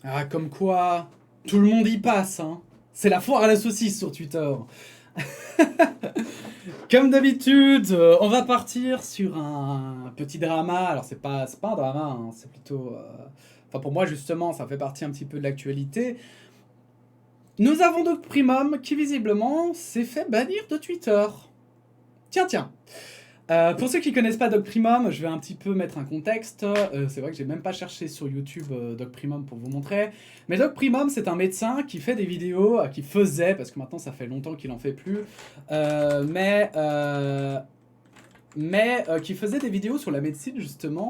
Ah, comme quoi, tout le monde y passe, hein. C'est la foire à la saucisse sur Twitter. Comme d'habitude, on va partir sur un petit drama. Alors, c'est pas un drama, hein, c'est plutôt. Enfin, pour moi, justement, ça fait partie un petit peu de l'actualité. Nous avons Doc Primum qui, visiblement, s'est fait bannir de Twitter. Tiens, tiens. Pour ceux qui connaissent pas Doc Primum, je vais un petit peu mettre un contexte. C'est vrai que j'ai même pas cherché sur YouTube Doc Primum pour vous montrer. Mais Doc Primum, c'est un médecin qui fait des vidéos, qui faisait, parce que maintenant ça fait longtemps qu'il en fait plus, mais qui faisait des vidéos sur la médecine justement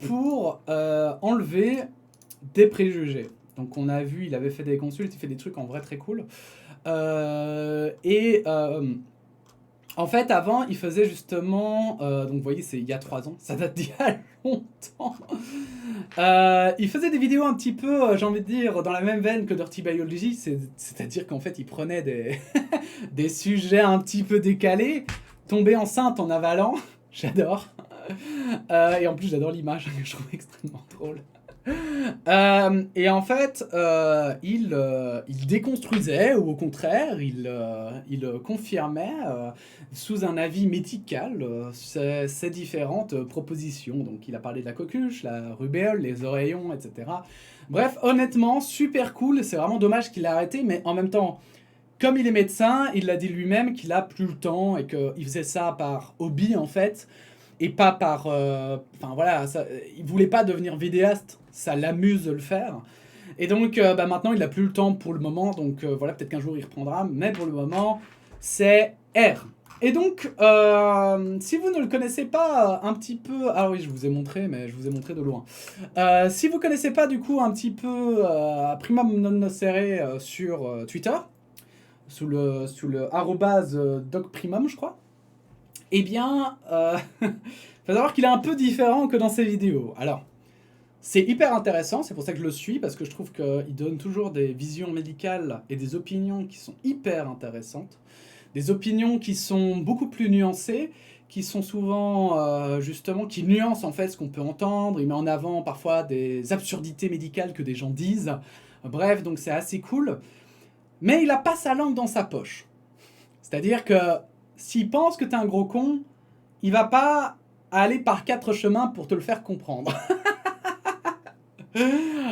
pour enlever des préjugés. Donc on a vu, il avait fait des consultes, il fait des trucs en vrai très cool. En fait, avant, il faisait justement. Donc, vous voyez, c'est il y a 3 ans. Ça date d'il y a longtemps. Il faisait des vidéos un petit peu, j'ai envie de dire, dans la même veine que Dirty Biology. C'est-à-dire qu'en fait, il prenait des sujets un petit peu décalés, tombait enceinte en avalant. J'adore. Et en plus, j'adore l'image que je trouve extrêmement drôle. Et en fait, il déconstruisait, ou au contraire, il confirmait, sous un avis médical, ces différentes propositions. Donc il a parlé de la coqueluche, la rubéole, les oreillons, etc. Bref, honnêtement, super cool. C'est vraiment dommage qu'il ait arrêté, mais en même temps, comme il est médecin, il l'a dit lui-même qu'il a plus le temps et qu'il faisait ça par hobby en fait et pas par. Enfin voilà, il voulait pas devenir vidéaste, ça l'amuse de le faire. Et donc bah, maintenant il a plus le temps pour le moment, donc voilà, peut-être qu'un jour il reprendra, mais pour le moment c'est R. Et donc, si vous ne le connaissez pas un petit peu, ah oui, je vous ai montré, mais je vous ai montré de loin. Si vous connaissez pas du coup un petit peu Primum non nocere sur Twitter, sous le arrobase docprimum, je crois, eh bien, faut savoir qu'il est un peu différent que dans ses vidéos. Alors, c'est hyper intéressant, c'est pour ça que je le suis, parce que je trouve qu'il donne toujours des visions médicales et des opinions qui sont hyper intéressantes. Des opinions qui sont beaucoup plus nuancées, qui sont souvent, justement, qui nuancent en fait ce qu'on peut entendre. Il met en avant parfois des absurdités médicales que des gens disent. Bref, donc c'est assez cool. Mais il a pas sa langue dans sa poche. C'est-à-dire que s'il pense que t'es un gros con, il va pas aller par 4 chemins pour te le faire comprendre.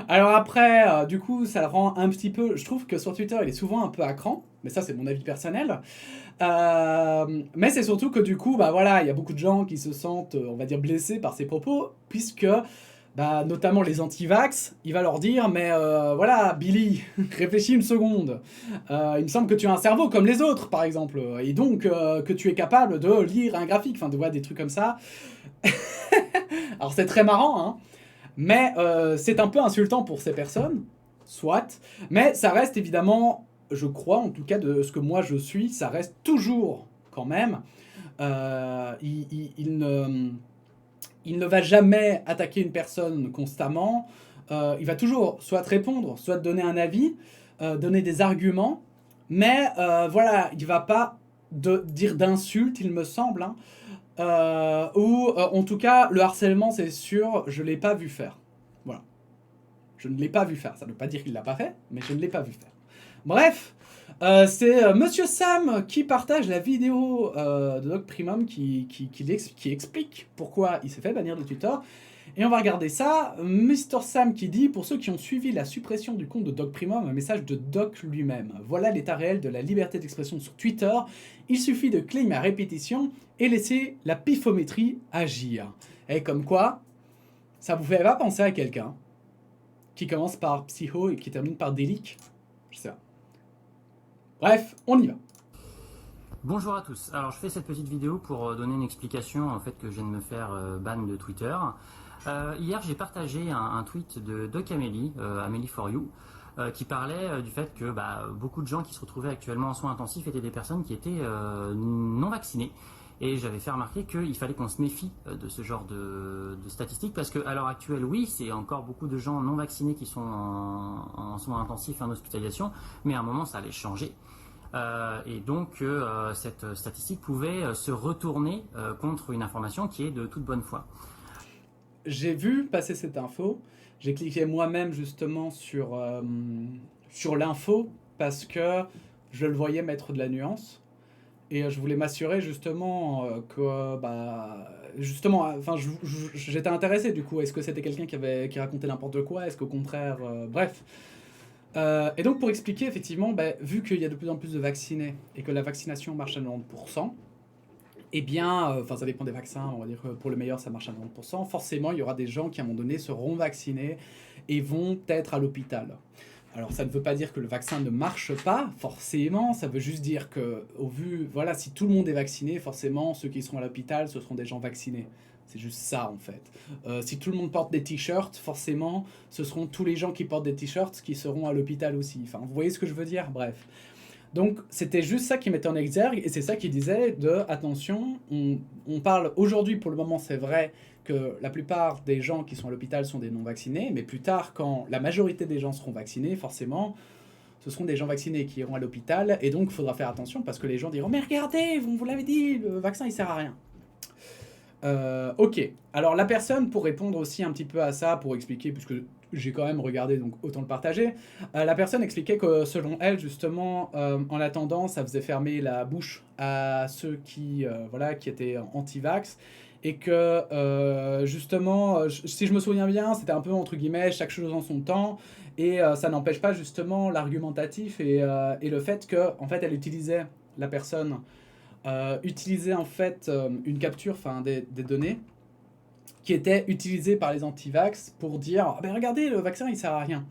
Alors après, du coup, ça le rend un petit peu. Je trouve que sur Twitter, il est souvent un peu à cran, mais ça, c'est mon avis personnel. Mais c'est surtout que du coup, bah voilà, il y a beaucoup de gens qui se sentent, on va dire, blessés par ses propos, puisque, bah, notamment les anti-vax, il va leur dire, mais voilà, Billy, réfléchis une seconde. Il me semble que tu as un cerveau comme les autres, par exemple, et donc que tu es capable de lire un graphique, enfin, de voir des trucs comme ça. Alors c'est très marrant, hein, mais c'est un peu insultant pour ces personnes, soit, mais ça reste évidemment, je crois, en tout cas de ce que moi je suis, ça reste toujours quand même, il ne va jamais attaquer une personne constamment, il va toujours soit te répondre, soit te donner un avis, donner des arguments, mais voilà, il va pas dire d'insultes, il me semble, hein, ou en tout cas, le harcèlement, c'est sûr, je l'ai pas vu faire. Voilà. Je ne l'ai pas vu faire. Ça ne veut pas dire qu'il l'a pas fait, mais je ne l'ai pas vu faire. Bref, c'est Monsieur Sam qui partage la vidéo de Doc Primum qui explique pourquoi il s'est fait bannir de Twitter. Et on va regarder ça. Mr. Sam qui dit, pour ceux qui ont suivi la suppression du compte de Doc Primum, un message de Doc lui-même. Voilà l'état réel de la liberté d'expression sur Twitter. Il suffit de claim à répétition et laisser la pifométrie agir. Et comme quoi, ça vous fait pas penser à quelqu'un qui commence par psycho et qui termine par délic? Je sais pas. Bref, on y va. Bonjour à tous. Alors je fais cette petite vidéo pour donner une explication en fait que je viens de me faire ban de Twitter. Hier j'ai partagé un tweet de Doc Amélie, Amélie for You, qui parlait du fait que beaucoup de gens qui se retrouvaient actuellement en soins intensifs étaient des personnes qui étaient non vaccinées. Et j'avais fait remarquer qu'il fallait qu'on se méfie de ce genre de statistiques parce qu'à l'heure actuelle, oui, c'est encore beaucoup de gens non vaccinés qui sont en soins intensifs et en hospitalisation, mais à un moment ça allait changer. Et donc cette statistique pouvait se retourner contre une information qui est de toute bonne foi. J'ai vu passer cette info. J'ai cliqué moi-même justement sur l'info parce que je le voyais mettre de la nuance. Et je voulais m'assurer justement que, justement, enfin, j'étais intéressé du coup. Est-ce que c'était quelqu'un qui racontait n'importe quoi? Est-ce qu'au contraire, bref. Et donc pour expliquer, effectivement, vu qu'il y a de plus en plus de vaccinés et que la vaccination marche à 90%, eh bien, enfin ça dépend des vaccins, on va dire que pour le meilleur ça marche à 90%, forcément il y aura des gens qui à un moment donné seront vaccinés et vont être à l'hôpital. Alors ça ne veut pas dire que le vaccin ne marche pas, forcément, ça veut juste dire que, au vu, voilà, si tout le monde est vacciné, forcément ceux qui seront à l'hôpital, ce seront des gens vaccinés. C'est juste ça en fait. Si tout le monde porte des t-shirts, forcément, ce seront tous les gens qui portent des t-shirts qui seront à l'hôpital aussi. Enfin, vous voyez ce que je veux dire? Bref. Donc c'était juste ça qui mettait en exergue et c'est ça qui disait de attention, on parle aujourd'hui pour le moment c'est vrai que la plupart des gens qui sont à l'hôpital sont des non vaccinés, mais plus tard quand la majorité des gens seront vaccinés, forcément ce seront des gens vaccinés qui iront à l'hôpital et donc il faudra faire attention parce que les gens diront mais regardez, vous l'avez dit, le vaccin il sert à rien. Ok, alors la personne pour répondre aussi un petit peu à ça, pour expliquer, puisque j'ai quand même regardé, donc autant le partager. La personne expliquait que selon elle, justement, en attendant, ça faisait fermer la bouche à ceux qui, voilà, qui étaient anti-vax. Et que, justement, si je me souviens bien, c'était un peu, entre guillemets, chaque chose en son temps. Et ça n'empêche pas, justement, l'argumentatif et le fait que, en fait, elle utilisait, la personne, utilisait, en fait, une capture, enfin, des données qui étaient utilisés par les anti-vax pour dire ah ben regardez, le vaccin il sert à rien.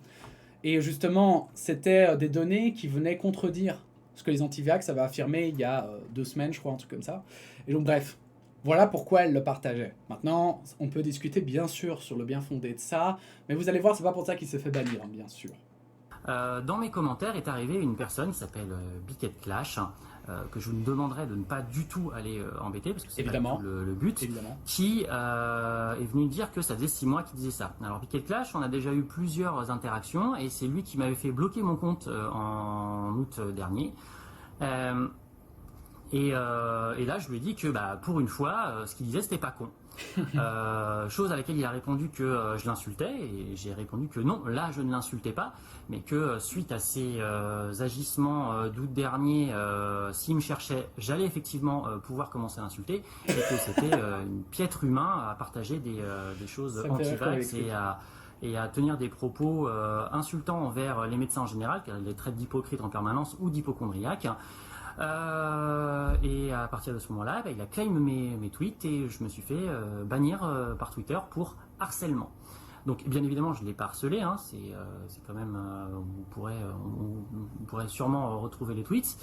Et justement, c'était des données qui venaient contredire ce que les anti-vax avaient affirmé il y a 2 semaines, je crois, un truc comme ça. Et donc, bref, voilà pourquoi elle le partageait. Maintenant, on peut discuter bien sûr sur le bien fondé de ça, mais vous allez voir, c'est pas pour ça qu'il s'est fait bannir, hein, bien sûr. Dans mes commentaires est arrivée une personne qui s'appelle Biquet Clash, que je vous demanderai de ne pas du tout aller embêter, parce que c'est pas du tout le but, évidemment. qui est venu dire que ça faisait 6 mois qu'il disait ça. Alors Biquet Clash, on a déjà eu plusieurs interactions, et c'est lui qui m'avait fait bloquer mon compte en août dernier. Et là, je lui ai dit que pour une fois, ce qu'il disait, c'était pas con. Chose à laquelle il a répondu que je l'insultais, et j'ai répondu que non, là je ne l'insultais pas, mais que suite à ses agissements d'août dernier, s'il me cherchait, j'allais effectivement pouvoir commencer à l'insulter, et que c'était une piètre humain à partager des choses anti-vax et à tenir des propos insultants envers les médecins en général, car il les traite d'hypocrites en permanence ou d'hypochondriaques. Et à partir de ce moment-là, il a claim mes tweets et je me suis fait bannir par Twitter pour harcèlement. Donc bien évidemment, je ne l'ai pas harcelé, hein, c'est quand même, on pourrait sûrement retrouver les tweets.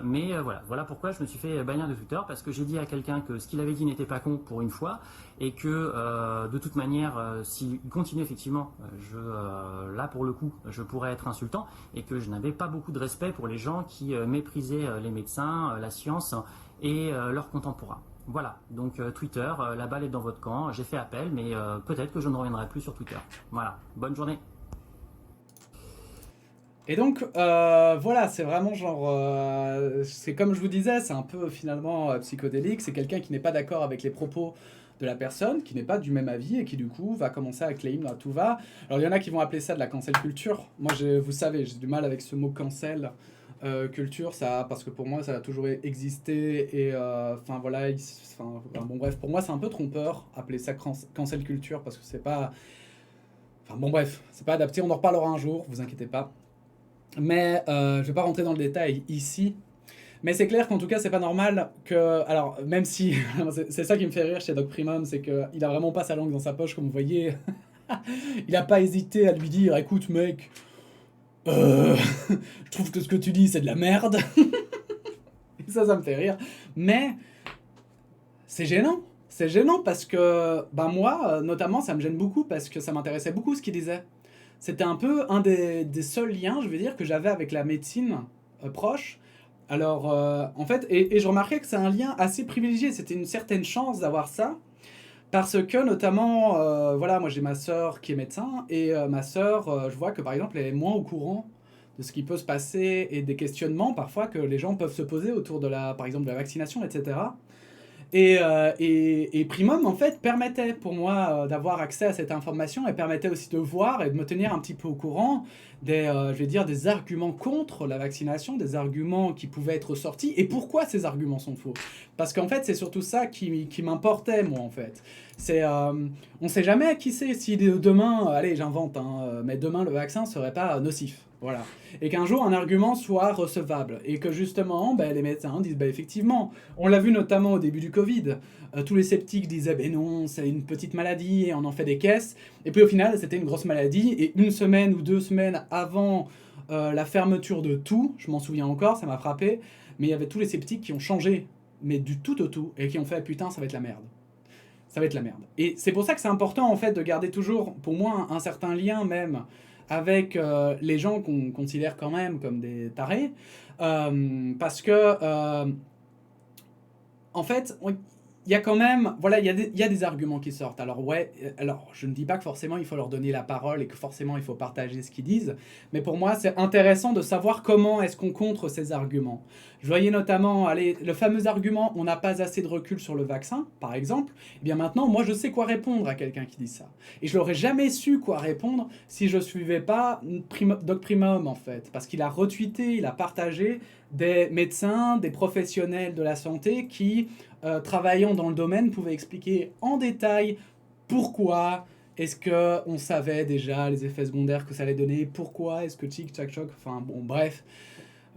Mais voilà pourquoi je me suis fait bannir de Twitter, parce que j'ai dit à quelqu'un que ce qu'il avait dit n'était pas con pour une fois, et que de toute manière, s'il continue effectivement, là pour le coup, je pourrais être insultant, et que je n'avais pas beaucoup de respect pour les gens qui méprisaient les médecins, la science et leurs contemporains. Voilà, donc Twitter, la balle est dans votre camp, j'ai fait appel, mais peut-être que je ne reviendrai plus sur Twitter. Voilà, bonne journée. Et donc, voilà, c'est vraiment genre. C'est comme je vous disais, c'est un peu finalement psychodélique. C'est quelqu'un qui n'est pas d'accord avec les propos de la personne, qui n'est pas du même avis et qui du coup va commencer à claim à tout va. Alors il y en a qui vont appeler ça de la cancel culture. Moi, vous savez, j'ai du mal avec ce mot cancel culture, ça, parce que pour moi ça a toujours existé et enfin voilà, bon bref, pour moi c'est un peu trompeur appeler ça cancel culture parce que c'est pas. Enfin bon bref, c'est pas adapté, on en reparlera un jour, vous inquiétez pas. Mais je vais pas rentrer dans le détail ici. Mais c'est clair qu'en tout cas, c'est pas normal que. Alors, même si. c'est ça qui me fait rire chez Doc Primum, c'est qu'il a vraiment pas sa langue dans sa poche, comme vous voyez. Il a pas hésité à lui dire écoute, mec, je trouve que ce que tu dis, c'est de la merde. Et ça me fait rire. Mais c'est gênant. C'est gênant parce que, moi, notamment, ça me gêne beaucoup parce que ça m'intéressait beaucoup ce qu'il disait. C'était un peu un des seuls liens, je veux dire, que j'avais avec la médecine proche. Alors, en fait, et je remarquais que c'est un lien assez privilégié. C'était une certaine chance d'avoir ça. Parce que, notamment, voilà, moi j'ai ma sœur qui est médecin. Et ma sœur, je vois que, par exemple, elle est moins au courant de ce qui peut se passer et des questionnements, parfois, que les gens peuvent se poser autour de par exemple, de la vaccination, etc. Et Primum, en fait, permettait pour moi d'avoir accès à cette information et permettait aussi de voir et de me tenir un petit peu au courant je vais dire, des arguments contre la vaccination, des arguments qui pouvaient être sortis et pourquoi ces arguments sont faux. Parce qu'en fait, c'est surtout ça qui m'importait, moi, en fait. On sait jamais qui sait si demain, allez, j'invente, hein, mais demain, le vaccin serait pas nocif. Voilà. Et qu'un jour, un argument soit recevable. Et que justement, les médecins disent, effectivement, on l'a vu notamment au début du Covid, tous les sceptiques disaient, non, c'est une petite maladie et on en fait des caisses. Et puis au final, c'était une grosse maladie. Et une semaine ou 2 semaines avant la fermeture de tout, je m'en souviens encore, ça m'a frappé, mais il y avait tous les sceptiques qui ont changé, mais du tout au tout, et qui ont fait, putain, ça va être la merde. Ça va être la merde. Et c'est pour ça que c'est important, en fait, de garder toujours, pour moi, un certain lien même avec les gens qu'on considère quand même comme des tarés, parce que, en fait, il y a quand même, voilà, il y a des arguments qui sortent. Alors ouais, alors je ne dis pas que forcément il faut leur donner la parole et que forcément il faut partager ce qu'ils disent, mais pour moi c'est intéressant de savoir comment est-ce qu'on contre ces arguments. Je voyais notamment, allez, le fameux argument on n'a pas assez de recul sur le vaccin, par exemple. Eh bien maintenant, moi je sais quoi répondre à quelqu'un qui dit ça. Et je n'aurais jamais su quoi répondre si je ne suivais pas Doc Primum en fait, parce qu'il a retweeté, il a partagé des médecins, des professionnels de la santé qui travaillant dans le domaine, pouvait expliquer en détail pourquoi est-ce qu'on savait déjà les effets secondaires que ça allait donner, pourquoi est-ce que tic tac choc, enfin bon bref,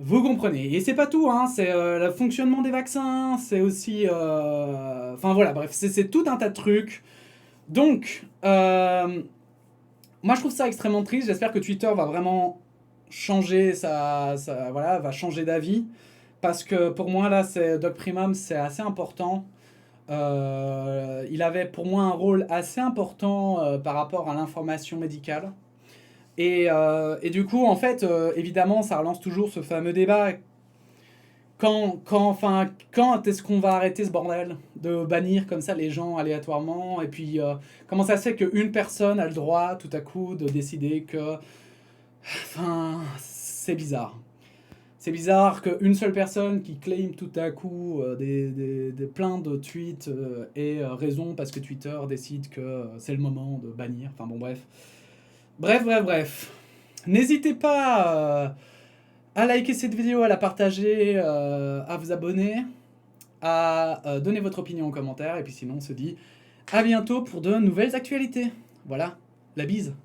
vous comprenez. Et c'est pas tout, hein, c'est le fonctionnement des vaccins, c'est aussi, enfin voilà, bref, c'est tout un tas de trucs. Donc, moi je trouve ça extrêmement triste. J'espère que Twitter va vraiment changer voilà, va changer d'avis. Parce que pour moi, là, Doc Primum, c'est assez important. Il avait pour moi un rôle assez important par rapport à l'information médicale. Et du coup, en fait, évidemment, ça relance toujours ce fameux débat. Quand est-ce qu'on va arrêter ce bordel de bannir comme ça les gens aléatoirement? Et puis, comment ça se fait qu'une personne a le droit, tout à coup, de décider que... Enfin, c'est bizarre. C'est bizarre qu'une seule personne qui claim tout à coup plein de tweets ait raison parce que Twitter décide que c'est le moment de bannir. Enfin bon, bref. Bref. N'hésitez pas à liker cette vidéo, à la partager, à vous abonner, à donner votre opinion en commentaire. Et puis sinon, on se dit à bientôt pour de nouvelles actualités. Voilà, la bise.